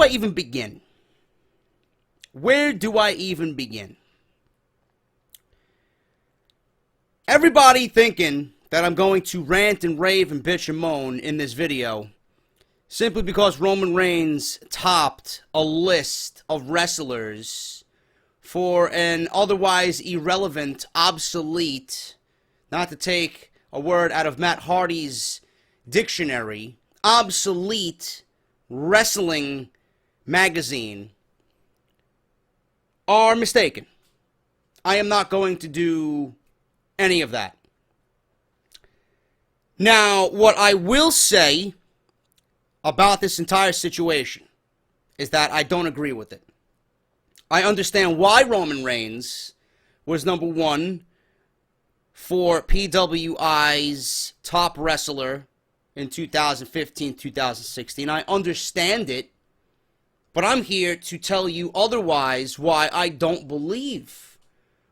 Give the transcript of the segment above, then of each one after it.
I even begin? Where do I even begin? Everybody thinking that I'm going to rant and rave and bitch and moan in this video simply because Roman Reigns topped a list of wrestlers for an otherwise irrelevant, obsolete, not to take a word out of Matt Hardy's dictionary, obsolete wrestling magazine are mistaken. I am not going to do any of that. Now, what I will say about this entire situation is that I don't agree with it. I understand why Roman Reigns was number one for PWI's top wrestler in 2015-2016. I understand it, but I'm here to tell you otherwise why I don't believe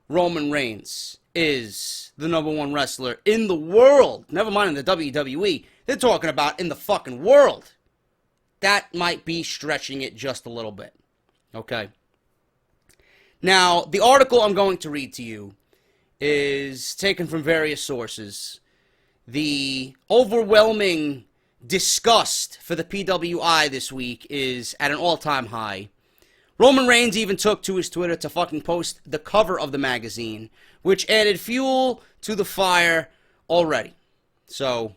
Roman Reigns is the number one wrestler in the world. Never mind in the WWE. They're talking about in the fucking world. That might be stretching it just a little bit. Okay? Now, the article I'm going to read to you is taken from various sources. The overwhelming disgust for the PWI this week is at an all-time high. Roman Reigns even took to his Twitter to fucking post the cover of the magazine, which added fuel to the fire already. So,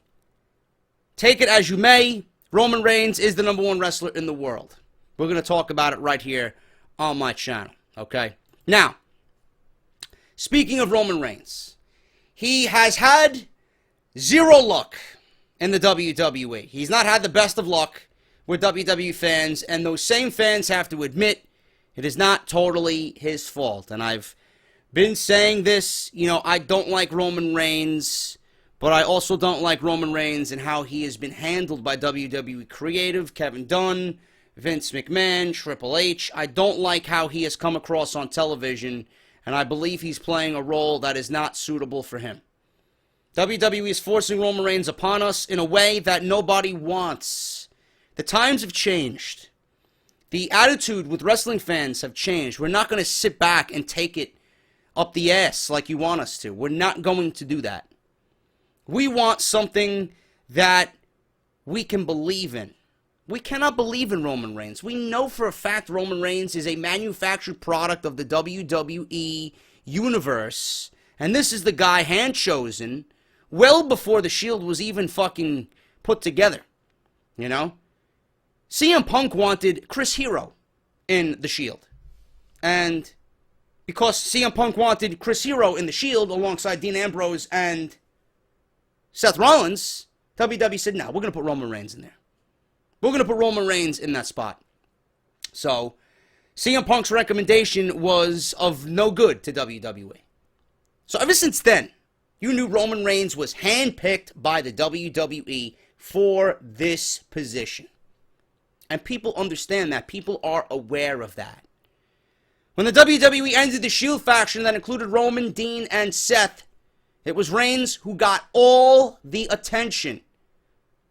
take it as you may. Roman Reigns is the number one wrestler in the world. We're going to talk about it right here on my channel, okay? Now, speaking of Roman Reigns, he has had zero luck in the WWE. He's not had the best of luck with WWE fans, and those same fans have to admit it is not totally his fault. And I've been saying this, I don't like Roman Reigns, but I also don't like Roman Reigns and how he has been handled by WWE Creative, Kevin Dunn, Vince McMahon, Triple H. I don't like how he has come across on television, and I believe he's playing a role that is not suitable for him. WWE is forcing Roman Reigns upon us in a way that nobody wants. The times have changed. The attitude with wrestling fans have changed. We're not going to sit back and take it up the ass like you want us to. We're not going to do that. We want something that we can believe in. We cannot believe in Roman Reigns. We know for a fact Roman Reigns is a manufactured product of the WWE universe. And this is the guy hand-chosen well before the Shield was even fucking put together. CM Punk wanted Chris Hero in the Shield. And because CM Punk wanted Chris Hero in the Shield alongside Dean Ambrose and Seth Rollins, WWE said, no, we're going to put Roman Reigns in there. We're going to put Roman Reigns in that spot. So, CM Punk's recommendation was of no good to WWE. So ever since then, you knew Roman Reigns was handpicked by the WWE for this position. And people understand that. People are aware of that. When the WWE ended the Shield faction that included Roman, Dean, and Seth, it was Reigns who got all the attention.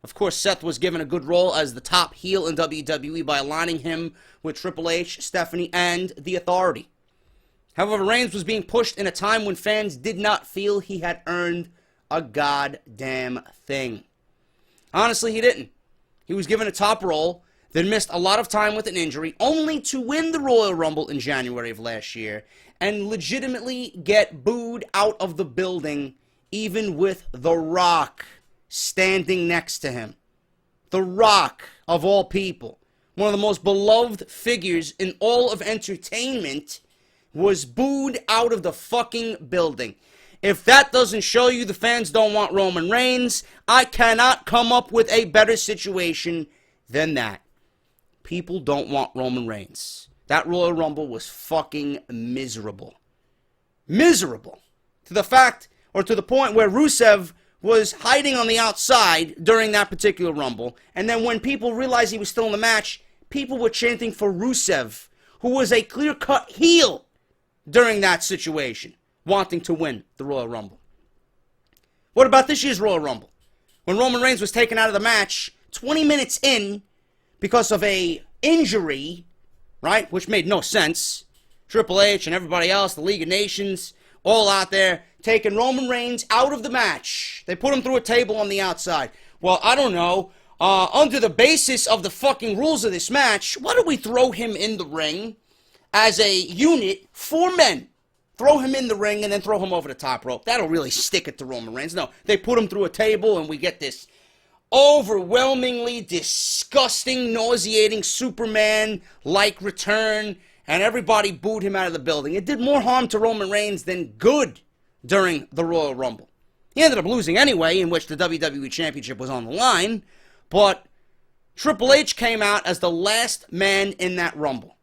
Of course, Seth was given a good role as the top heel in WWE by aligning him with Triple H, Stephanie, and The Authority. However, Reigns was being pushed in a time when fans did not feel he had earned a goddamn thing. Honestly, he didn't. He was given a top role, then missed a lot of time with an injury, only to win the Royal Rumble in January of last year, and legitimately get booed out of the building, even with The Rock standing next to him. The Rock, of all people, one of the most beloved figures in all of entertainment, was booed out of the fucking building. If that doesn't show you the fans don't want Roman Reigns, I cannot come up with a better situation than that. People don't want Roman Reigns. That Royal Rumble was fucking miserable. Miserable. To the fact, or to the point where Rusev was hiding on the outside during that particular Rumble, and then when people realized he was still in the match, people were chanting for Rusev, who was a clear-cut heel during that situation, wanting to win the Royal Rumble. What about this year's Royal Rumble? When Roman Reigns was taken out of the match 20 minutes in because of a injury, right, which made no sense. Triple H and everybody else, the League of Nations, all out there taking Roman Reigns out of the match. They put him through a table on the outside. Well, I don't know. Under the basis of the fucking rules of this match, why don't we throw him in the ring as a unit, 4 men? Throw him in the ring and then throw him over the top rope. That'll really stick it to Roman Reigns. No, they put him through a table and we get this overwhelmingly disgusting, nauseating Superman-like return, and everybody booed him out of the building. It did more harm to Roman Reigns than good during the Royal Rumble. He ended up losing anyway, in which the WWE Championship was on the line, but Triple H came out as the last man in that Rumble,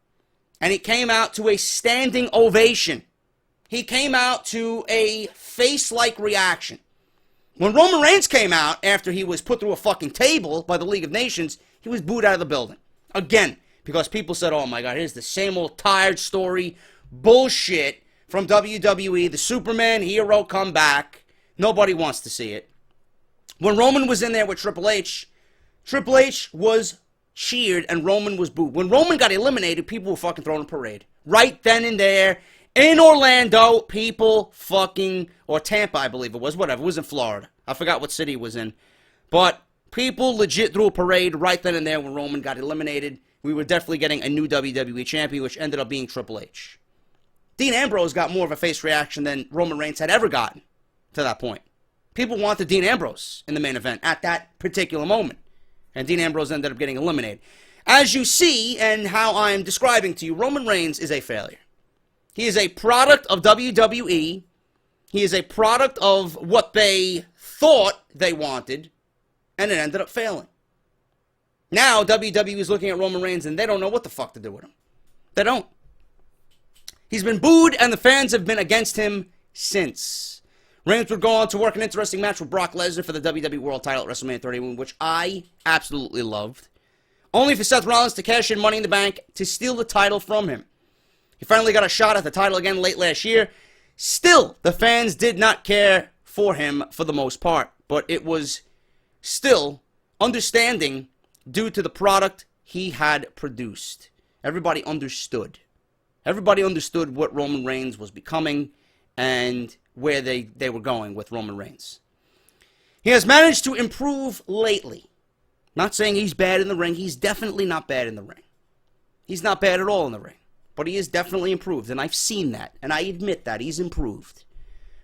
and he came out to a standing ovation. He came out to a face-like reaction. When Roman Reigns came out after he was put through a fucking table by the League of Nations, he was booed out of the building. Again, because people said, oh my God, here's the same old tired story, bullshit from WWE, the Superman hero comeback. Nobody wants to see it. When Roman was in there with Triple H was cheered and Roman was booed. When Roman got eliminated, people were fucking throwing a parade. Right then and there. In Orlando, people fucking, or Tampa, I believe it was, whatever, it was in Florida. I forgot what city it was in. But people legit threw a parade right then and there when Roman got eliminated. We were definitely getting a new WWE champion, which ended up being Triple H. Dean Ambrose got more of a face reaction than Roman Reigns had ever gotten to that point. People wanted Dean Ambrose in the main event at that particular moment. And Dean Ambrose ended up getting eliminated. As you see, and how I'm describing to you, Roman Reigns is a failure. He is a product of WWE. He is a product of what they thought they wanted, and it ended up failing. Now, WWE is looking at Roman Reigns, and they don't know what the fuck to do with him. They don't. He's been booed, and the fans have been against him since. Reigns would go on to work an interesting match with Brock Lesnar for the WWE World title at WrestleMania 31, which I absolutely loved. Only for Seth Rollins to cash in Money in the Bank to steal the title from him. He finally got a shot at the title again late last year. Still, the fans did not care for him for the most part. But it was still understanding due to the product he had produced. Everybody understood. Everybody understood what Roman Reigns was becoming and where they were going with Roman Reigns. He has managed to improve lately. Not saying he's bad in the ring. He's definitely not bad in the ring. He's not bad at all in the ring. But he is definitely improved, and I've seen that, and I admit that he's improved.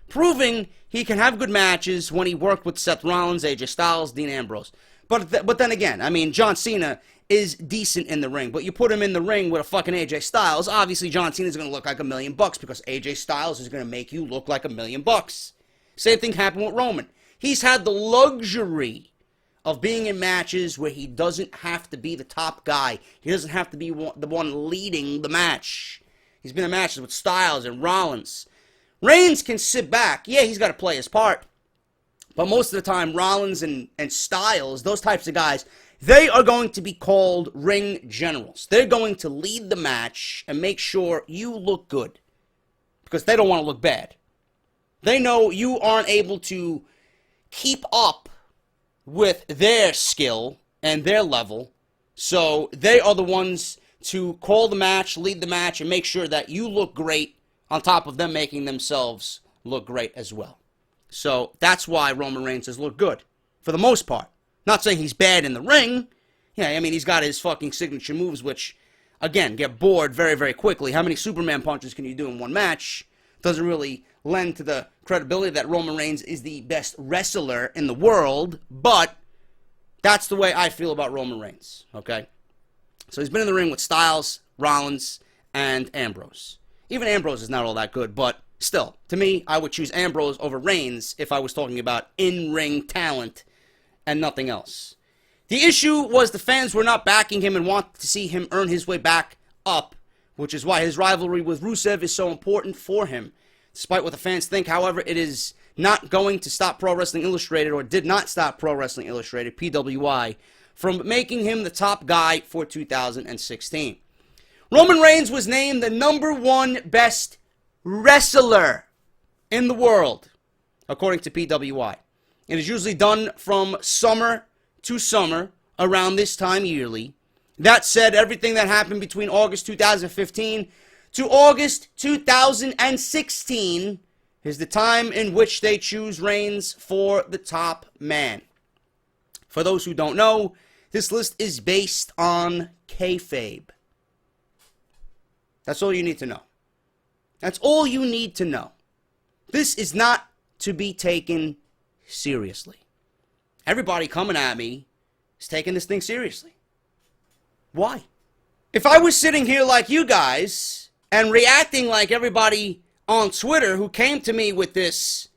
Proving he can have good matches when he worked with Seth Rollins, AJ Styles, Dean Ambrose. But then again, I mean, John Cena is decent in the ring, but you put him in the ring with a fucking AJ Styles, obviously John Cena's going to look like $1 million because AJ Styles is going to make you look like $1 million. Same thing happened with Roman. He's had the luxury of being in matches where he doesn't have to be the top guy. He doesn't have to be the one leading the match. He's been in matches with Styles and Rollins. Reigns can sit back. Yeah, he's got to play his part. But most of the time, Rollins and Styles, those types of guys, they are going to be called ring generals. They're going to lead the match and make sure you look good. Because they don't want to look bad. They know you aren't able to keep up with their skill and their level, so they are the ones to call the match, lead the match, and make sure that you look great on top of them making themselves look great as well. So that's why Roman Reigns has looked good, for the most part. Not saying he's bad in the ring. Yeah, I mean, he's got his fucking signature moves, which, again, get bored very, very quickly. How many Superman punches can you do in one match? Doesn't really lend to the credibility that Roman Reigns is the best wrestler in the world, but that's the way I feel about Roman Reigns, okay? So he's been in the ring with Styles, Rollins, and Ambrose. Even Ambrose is not all that good, but still, to me, I would choose Ambrose over Reigns if I was talking about in-ring talent and nothing else. The issue was the fans were not backing him and wanted to see him earn his way back up, which is why his rivalry with Rusev is so important for him. Despite what the fans think, however, it is not going to stop Pro Wrestling Illustrated, or did not stop Pro Wrestling Illustrated, PWI, from making him the top guy for 2016. Roman Reigns was named the #1 best wrestler in the world, according to PWI. It is usually done from summer to summer, around this time yearly. That said, everything that happened between August 2015 to August 2016 is the time in which they choose Reigns for the top man. For those who don't know, this list is based on kayfabe. That's all you need to know. That's all you need to know. This is not to be taken seriously. Everybody coming at me is taking this thing seriously. Why? If I was sitting here like you guys and reacting like everybody on Twitter who came to me with this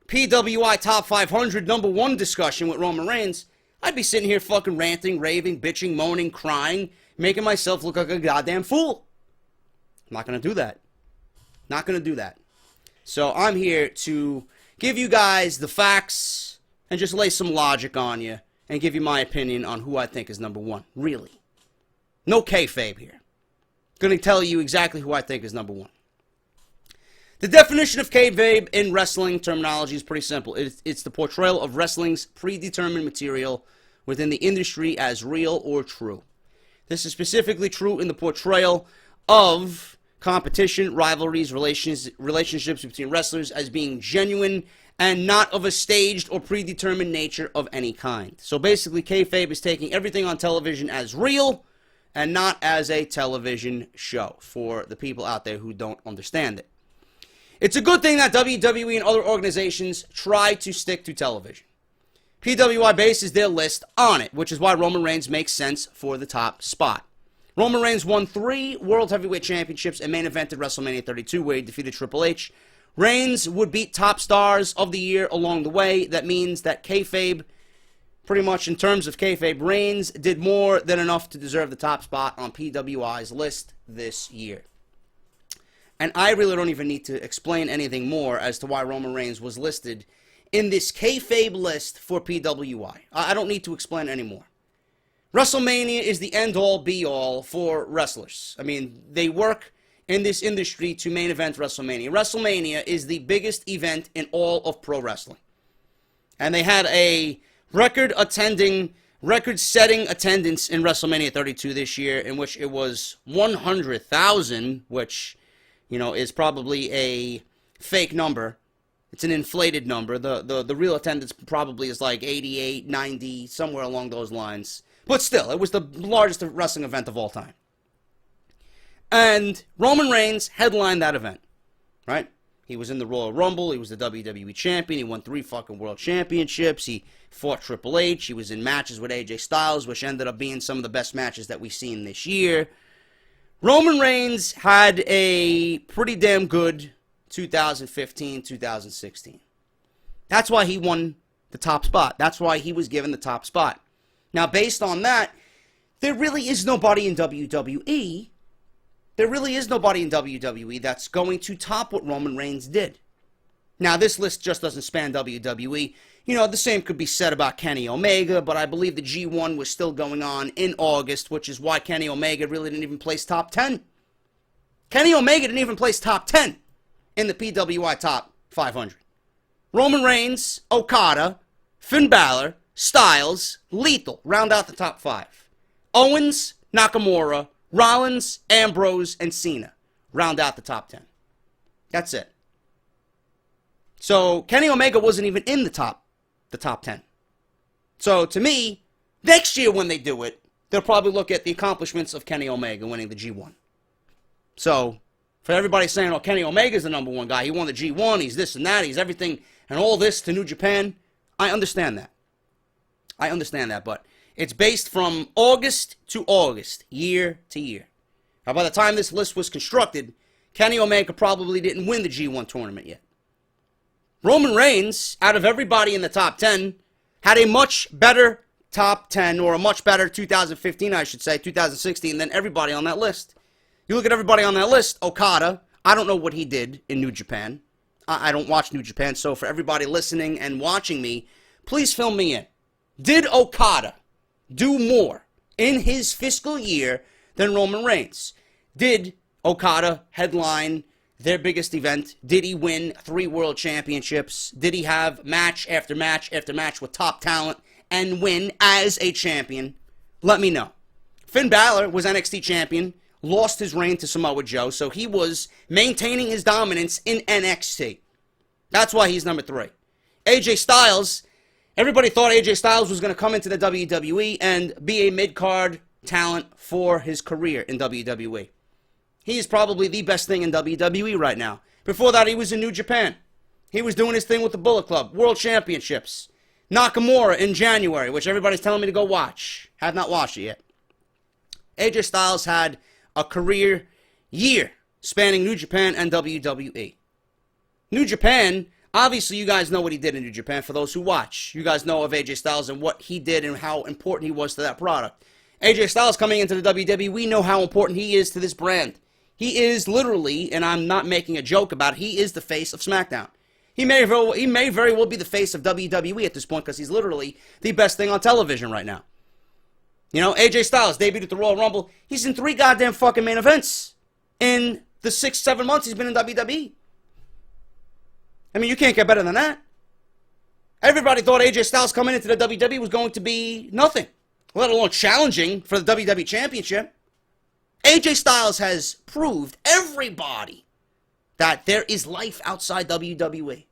PWI Top 500 #1 discussion with Roman Reigns, I'd be sitting here fucking ranting, raving, bitching, moaning, crying, making myself look like a goddamn fool. I'm not going to do that. Not going to do that. So I'm here to give you guys the facts and just lay some logic on you and give you my opinion on who I think is #1. Really. No kayfabe here. Going to tell you exactly who I think is #1. The definition of kayfabe in wrestling terminology is pretty simple. It's the portrayal of wrestling's predetermined material within the industry as real or true. This is specifically true in the portrayal of competition, rivalries, relationships between wrestlers as being genuine and not of a staged or predetermined nature of any kind. So basically, kayfabe is taking everything on television as real and not as a television show, for the people out there who don't understand it. It's a good thing that WWE and other organizations try to stick to television. PWI bases their list on it, which is why Roman Reigns makes sense for the top spot. Roman Reigns won 3 World Heavyweight Championships and main evented WrestleMania 32, where he defeated Triple H. Reigns would beat top stars of the year along the way. That means that kayfabe, pretty much in terms of kayfabe, Reigns did more than enough to deserve the top spot on PWI's list this year. And I really don't even need to explain anything more as to why Roman Reigns was listed in this kayfabe list for PWI. I don't need to explain anymore. WrestleMania is the end-all, be-all for wrestlers. I mean, they work in this industry to main event WrestleMania. WrestleMania is the biggest event in all of pro wrestling. And they had a record-setting attendance in WrestleMania 32 this year, in which it was 100,000, which, you know, is probably a fake number. It's an inflated number. The real attendance probably is like 88, 90, somewhere along those lines. But still, it was the largest wrestling event of all time. And Roman Reigns headlined that event, right? He was in the Royal Rumble. He was the WWE champion. He won 3 fucking world championships. He fought Triple H. He was in matches with AJ Styles, which ended up being some of the best matches that we've seen this year. Roman Reigns had a pretty damn good 2015-2016. That's why he won the top spot. That's why he was given the top spot. Now, based on that, there really is nobody in WWE. There really is nobody in WWE that's going to top what Roman Reigns did. Now, this list just doesn't span WWE. You know, the same could be said about Kenny Omega, but I believe the G1 was still going on in August, which is why Kenny Omega really didn't even place top 10. Kenny Omega didn't even place top 10 in the PWI Top 500. Roman Reigns, Okada, Finn Balor, Styles, Lethal round out the top 5. Owens, Nakamura, Rollins, Ambrose, and Cena round out the top 10. That's it. So Kenny Omega wasn't even in the top 10. So to me, next year when they do it, they'll probably look at the accomplishments of Kenny Omega winning the G1. So for everybody saying, oh, Kenny Omega's the #1 guy, he won the G1, he's this and that, he's everything, and all this to New Japan, I understand that. I understand that, but it's based from August to August, year to year. Now, by the time this list was constructed, Kenny Omega probably didn't win the G1 tournament yet. Roman Reigns, out of everybody in the top 10, had a much better top 10, or a much better 2015, I should say, 2016, than everybody on that list. You look at everybody on that list, Okada, I don't know what he did in New Japan. I don't watch New Japan, so for everybody listening and watching me, please fill me in. Did Okada do more in his fiscal year than Roman Reigns? Did Okada headline their biggest event? Did he win 3 world championships? Did he have match after match after match with top talent and win as a champion? Let me know. Finn Balor was NXT champion, lost his reign to Samoa Joe, so he was maintaining his dominance in NXT. That's why he's number 3. AJ Styles, everybody thought AJ Styles was going to come into the WWE and be a mid-card talent for his career in WWE. He is probably the best thing in WWE right now. Before that, he was in New Japan. He was doing his thing with the Bullet Club, World Championships. Nakamura in January, which everybody's telling me to go watch. Have not watched it yet. AJ Styles had a career year spanning New Japan and WWE. New Japan, obviously you guys know what he did in New Japan for those who watch. You guys know of AJ Styles and what he did and how important he was to that product. AJ Styles coming into the WWE, we know how important he is to this brand. He is literally, and I'm not making a joke about it, he is the face of SmackDown. He may very well be the face of WWE at this point because he's literally the best thing on television right now. You know, AJ Styles debuted at the Royal Rumble. He's in 3 goddamn fucking main events in the 6-7 months he's been in WWE. I mean, you can't get better than that. Everybody thought AJ Styles coming into the WWE was going to be nothing, let alone challenging for the WWE Championship. AJ Styles has proved everybody that there is life outside WWE.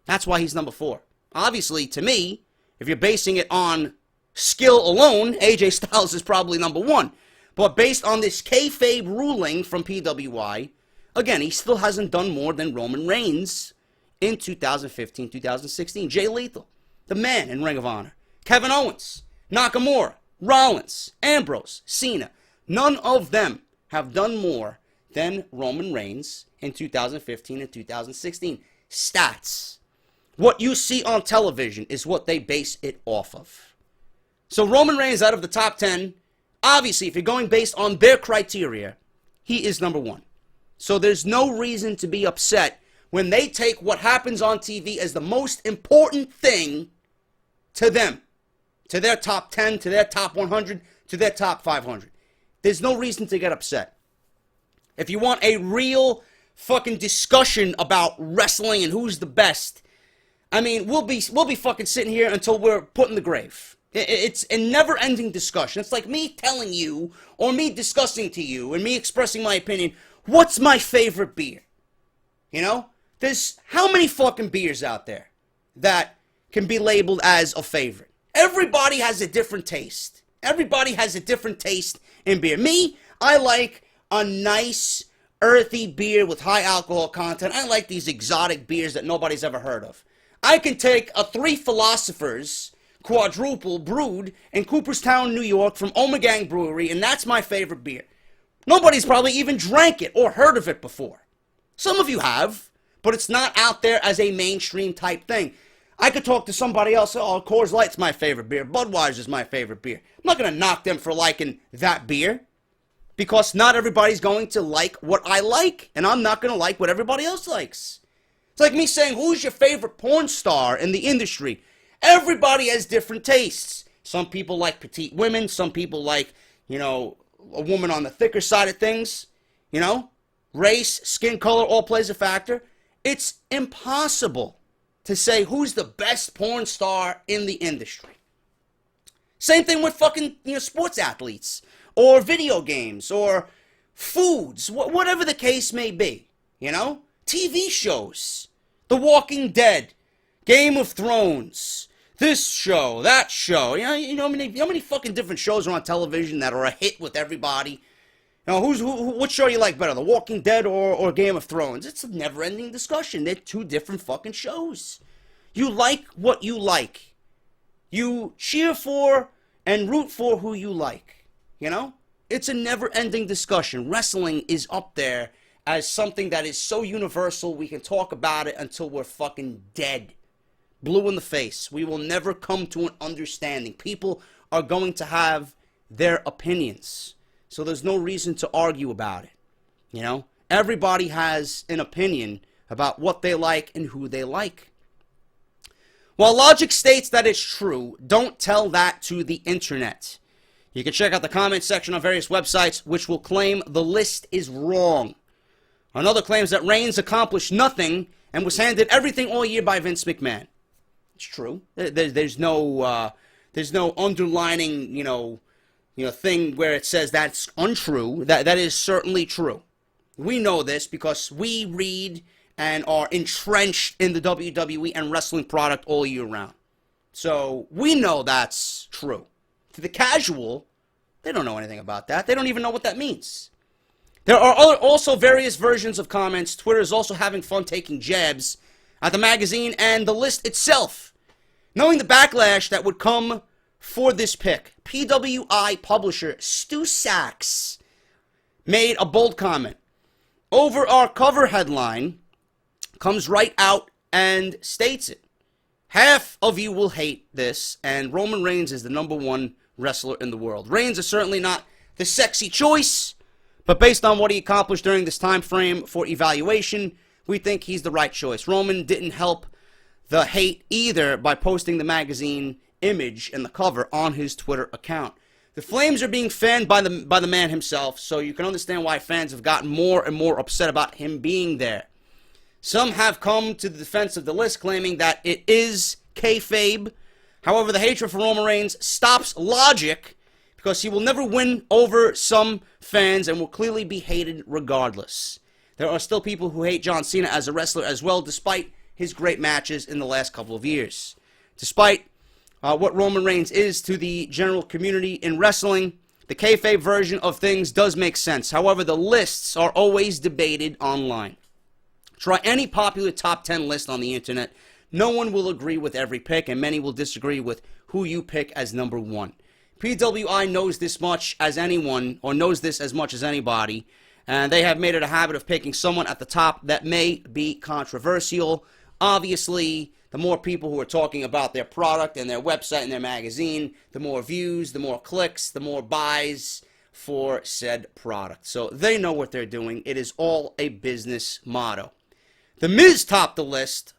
That's why he's number 4. Obviously, to me, if you're basing it on skill alone, AJ Styles is probably number 1. But based on this kayfabe ruling from PWI, again, he still hasn't done more than Roman Reigns in 2015, 2016. Jay Lethal, the man in Ring of Honor. Kevin Owens, Nakamura, Rollins, Ambrose, Cena. None of them have done more than Roman Reigns in 2015 and 2016. Stats. What you see on television is what they base it off of. So Roman Reigns out of the top 10, obviously, if you're going based on their criteria, he is number 1. So there's no reason to be upset when they take what happens on TV as the most important thing to them. To their top 10, to their top 100, to their top 500. There's no reason to get upset. If you want a real fucking discussion about wrestling and who's the best, I mean, we'll be fucking sitting here until we're put in the grave. It's a never-ending discussion. It's like me telling you, or me discussing to you, and me expressing my opinion, what's my favorite beer? You know? There's how many fucking beers out there that can be labeled as a favorite? Everybody has a different taste. Everybody has a different taste in beer. Me, I like a nice, earthy beer with high alcohol content. I like these exotic beers that nobody's ever heard of. I can take a 3 Philosophers quadruple brewed in Cooperstown, New York from Omegang Brewery, and that's my favorite beer. Nobody's probably even drank it or heard of it before. Some of you have, but it's not out there as a mainstream type thing. I could talk to somebody else, oh, Coors Light's my favorite beer, Budweiser's my favorite beer. I'm not going to knock them for liking that beer. Because not everybody's going to like what I like, and I'm not going to like what everybody else likes. It's like me saying, who's your favorite porn star in the industry? Everybody has different tastes. Some people like petite women. Some people like, you know, a woman on the thicker side of things. You know, race, skin color, all plays a factor. It's impossible to say who's the best porn star in the industry. Same thing with fucking, you know, sports athletes. Or video games, or foods, whatever the case may be, you know? TV shows, The Walking Dead, Game of Thrones, this show, that show, you know how many fucking different shows are on television that are a hit with everybody? You know, what show you like better, The Walking Dead or Game of Thrones? It's a never-ending discussion. They're 2 different fucking shows. You like what you like. You cheer for and root for who you like. You know? It's a never-ending discussion. Wrestling is up there as something that is so universal we can talk about it until we're fucking dead. Blue in the face. We will never come to an understanding. People are going to have their opinions. So there's no reason to argue about it. You know? Everybody has an opinion about what they like and who they like. While logic states that it's true, don't tell that to the internet. You can check out the comment section on various websites which will claim the list is wrong. Another claims that Reigns accomplished nothing and was handed everything all year by Vince McMahon. It's true. There's no underlining, you know, thing where it says that's untrue. That is certainly true. We know this because we read and are entrenched in the WWE and wrestling product all year round. So we know that's true. To the casual, they don't know anything about that. They don't even know what that means. There are also various versions of comments. Twitter is also having fun taking jabs at the magazine and the list itself. Knowing the backlash that would come for this pick, PWI publisher Stu Sachs made a bold comment. Over our cover headline, comes right out and states it. Half of you will hate this, and Roman Reigns is the #1 wrestler in the world. Reigns is certainly not the sexy choice, but based on what he accomplished during this time frame for evaluation, we think he's the right choice. Roman didn't help the hate either by posting the magazine image and the cover on his Twitter account. The flames are being fanned by the man himself, so you can understand why fans have gotten more and more upset about him being there. Some have come to the defense of the list, claiming that it is kayfabe. However, the hatred for Roman Reigns stops logic because he will never win over some fans and will clearly be hated regardless. There are still people who hate John Cena as a wrestler as well, despite his great matches in the last couple of years. Despite what Roman Reigns is to the general community in wrestling, the kayfabe version of things does make sense. However, the lists are always debated online. Try any popular top 10 list on the internet. No one will agree with every pick, and many will disagree with who you pick as #1. PWI knows this much as anyone, or knows this as much as anybody, and they have made it a habit of picking someone at the top that may be controversial. Obviously, the more people who are talking about their product and their website and their magazine, the more views, the more clicks, the more buys for said product. So they know what they're doing. It is all a business motto. The Miz topped the list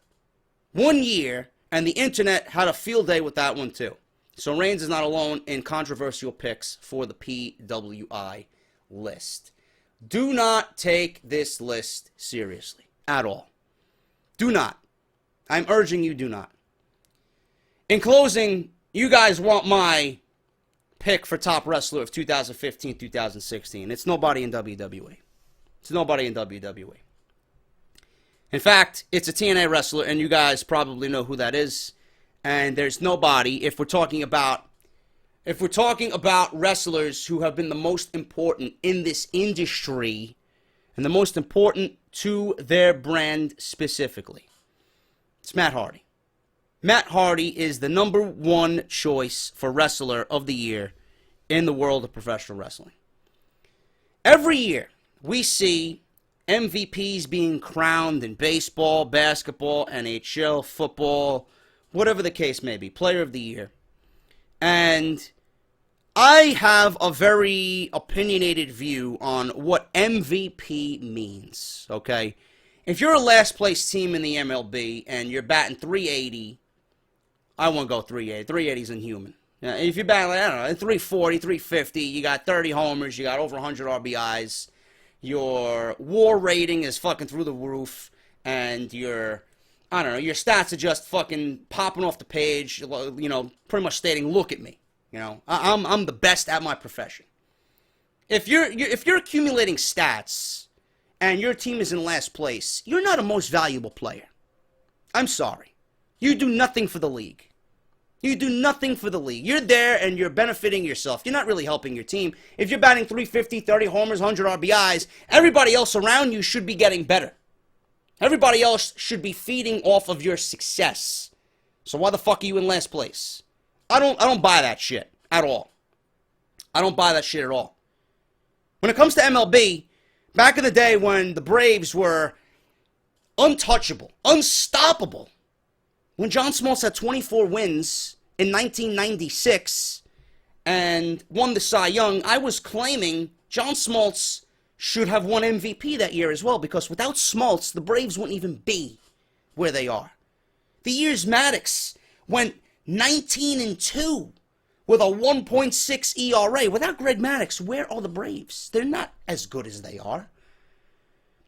1 year, and the internet had a field day with that one too. So Reigns is not alone in controversial picks for the PWI list. Do not take this list seriously at all. Do not. I'm urging you, do not. In closing, you guys want my pick for top wrestler of 2015-2016. It's nobody in WWE. It's nobody in WWE. In fact, it's a TNA wrestler, and you guys probably know who that is. And there's nobody, if we're talking about wrestlers who have been the most important in this industry and the most important to their brand specifically. It's Matt Hardy. Matt Hardy is the #1 choice for wrestler of the year in the world of professional wrestling. Every year, we see MVPs being crowned in baseball, basketball, NHL, football, whatever the case may be, player of the year. And I have a very opinionated view on what MVP means, okay? If you're a last place team in the MLB and you're batting .380, I won't go .380. .380 is inhuman. Now, if you're batting, I don't know, .340, .350, you got 30 homers, you got over 100 RBIs, your WAR rating is fucking through the roof, and your stats are just fucking popping off the page, pretty much stating, look at me. I'm the best at my profession. If you're accumulating stats and your team is in last place, you're not a most valuable player. I'm sorry. You do nothing for the league. You do nothing for the league. You're there and you're benefiting yourself. You're not really helping your team. If you're batting .350, 30 homers, 100 RBIs, everybody else around you should be getting better. Everybody else should be feeding off of your success. So why the fuck are you in last place? I don't buy that shit at all. I don't buy that shit at all. When it comes to MLB, back in the day when the Braves were untouchable, unstoppable, when John Smoltz had 24 wins in 1996 and won the Cy Young, I was claiming John Smoltz should have won MVP that year as well, because without Smoltz, the Braves wouldn't even be where they are. The years Maddox went 19-2 with a 1.6 ERA. Without Greg Maddox, where are the Braves? They're not as good as they are.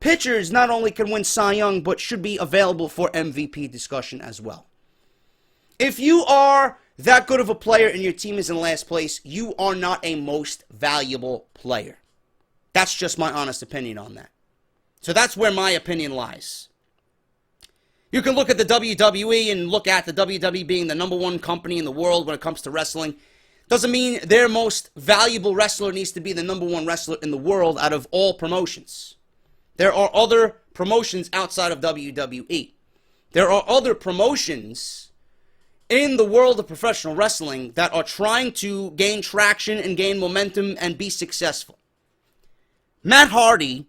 Pitchers not only can win Cy Young, but should be available for MVP discussion as well. If you are that good of a player and your team is in last place, you are not a most valuable player. That's just my honest opinion on that. So that's where my opinion lies. You can look at the WWE and look at the WWE being the number one company in the world when it comes to wrestling. Doesn't mean their most valuable wrestler needs to be the number one wrestler in the world out of all promotions. There are other promotions outside of WWE. There are other promotions in the world of professional wrestling that are trying to gain traction and gain momentum and be successful. Matt Hardy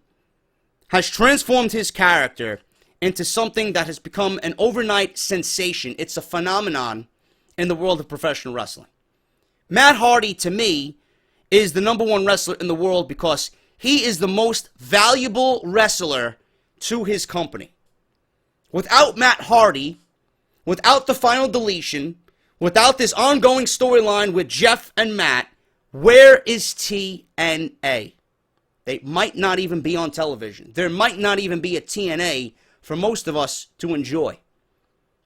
has transformed his character into something that has become an overnight sensation. It's a phenomenon in the world of professional wrestling. Matt Hardy, to me, is the number one wrestler in the world because he is the most valuable wrestler to his company. Without Matt Hardy, without the final deletion, without this ongoing storyline with Jeff and Matt, where is TNA? They might not even be on television. There might not even be a TNA for most of us to enjoy.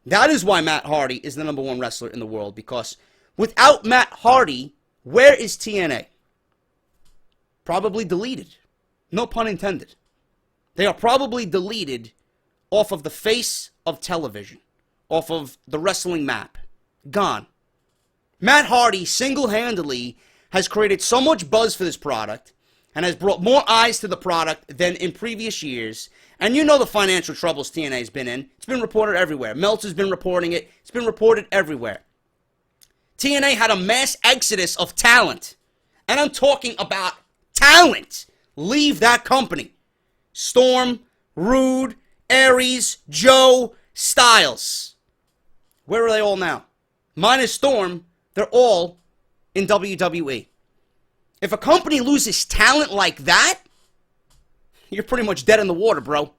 That is why Matt Hardy is the number one wrestler in the world, because without Matt Hardy, where is TNA? Probably deleted. No pun intended. They are probably deleted off of the face of television, off of the wrestling map. Gone. Matt Hardy single-handedly has created so much buzz for this product and has brought more eyes to the product than in previous years. And you know the financial troubles TNA's been in. It's been reported everywhere. Meltzer's been reporting it. It's been reported everywhere. TNA had a mass exodus of talent. And I'm talking about talent. Leave that company. Storm, Rude, Aries, Joe, Styles. Where are they all now? Minus Storm, they're all in WWE. If a company loses talent like that, you're pretty much dead in the water, bro.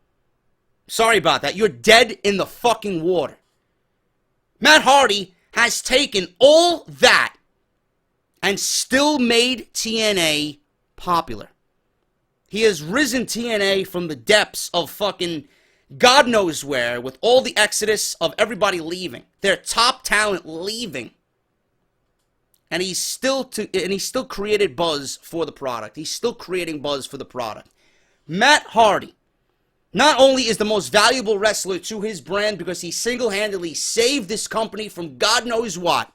Sorry about that. You're dead in the fucking water. Matt Hardy has taken all that and still made TNA popular. He has risen TNA from the depths of fucking God knows where, with all the exodus of everybody leaving, their top talent leaving. And he's still created buzz for the product. He's still creating buzz for the product. Matt Hardy not only is the most valuable wrestler to his brand because he single-handedly saved this company from God knows what,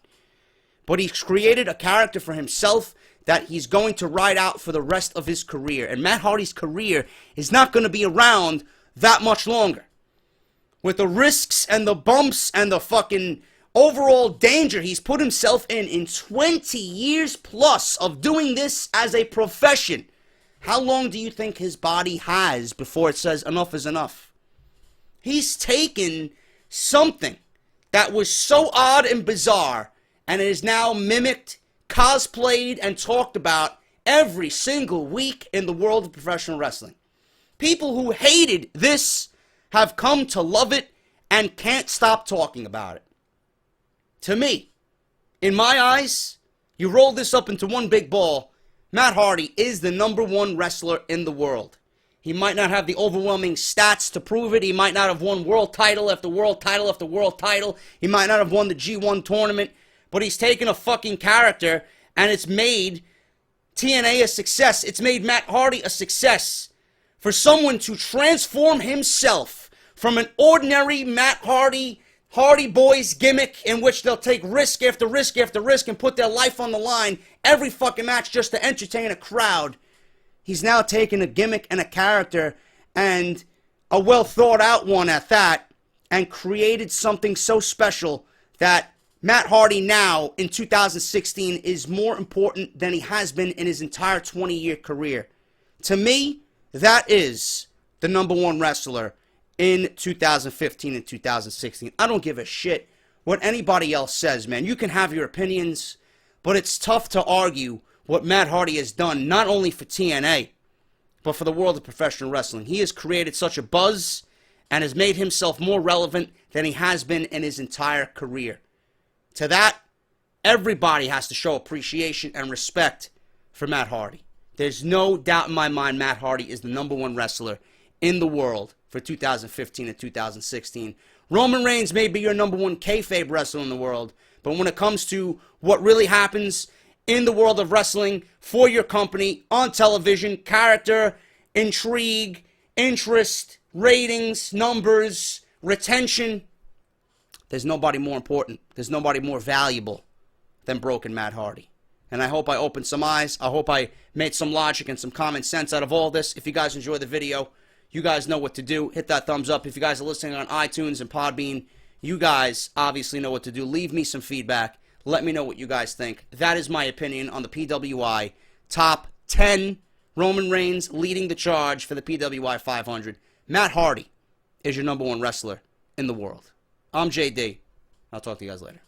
but he's created a character for himself that he's going to ride out for the rest of his career. And Matt Hardy's career is not going to be around that much longer. With the risks and the bumps and the fucking overall danger he's put himself in 20 years plus of doing this as a profession. How long do you think his body has before it says enough is enough? He's taken something that was so odd and bizarre and it is now mimicked, cosplayed, and talked about every single week in the world of professional wrestling. People who hated this have come to love it and can't stop talking about it. To me, in my eyes, you roll this up into one big ball, Matt Hardy is the number one wrestler in the world. He might not have the overwhelming stats to prove it. He might not have won world title after world title after world title. He might not have won the G1 tournament. But he's taken a fucking character and it's made TNA a success. It's made Matt Hardy a success. For someone to transform himself from an ordinary Matt Hardy Boys gimmick in which they'll take risk after risk after risk and put their life on the line every fucking match just to entertain a crowd. He's now taken a gimmick and a character, and a well thought out one at that, and created something so special that Matt Hardy now in 2016 is more important than he has been in his entire 20-year career. To me, that is the number one wrestler in 2015 and 2016. I don't give a shit what anybody else says, man. You can have your opinions, but it's tough to argue what Matt Hardy has done, not only for TNA, but for the world of professional wrestling. He has created such a buzz and has made himself more relevant than he has been in his entire career. To that, everybody has to show appreciation and respect for Matt Hardy. There's no doubt in my mind Matt Hardy is the number one wrestler in the world for 2015 and 2016. Roman Reigns may be your number one kayfabe wrestler in the world, but when it comes to what really happens in the world of wrestling for your company, on television, character, intrigue, interest, ratings, numbers, retention, there's nobody more important. There's nobody more valuable than Broken Matt Hardy. And I hope I opened some eyes. I hope I made some logic and some common sense out of all this. If you guys enjoyed the video, you guys know what to do. Hit that thumbs up. If you guys are listening on iTunes and Podbean, you guys obviously know what to do. Leave me some feedback. Let me know what you guys think. That is my opinion on the PWI top 10. Roman Reigns leading the charge for the PWI 500. Matt Hardy is your number one wrestler in the world. I'm JD. I'll talk to you guys later.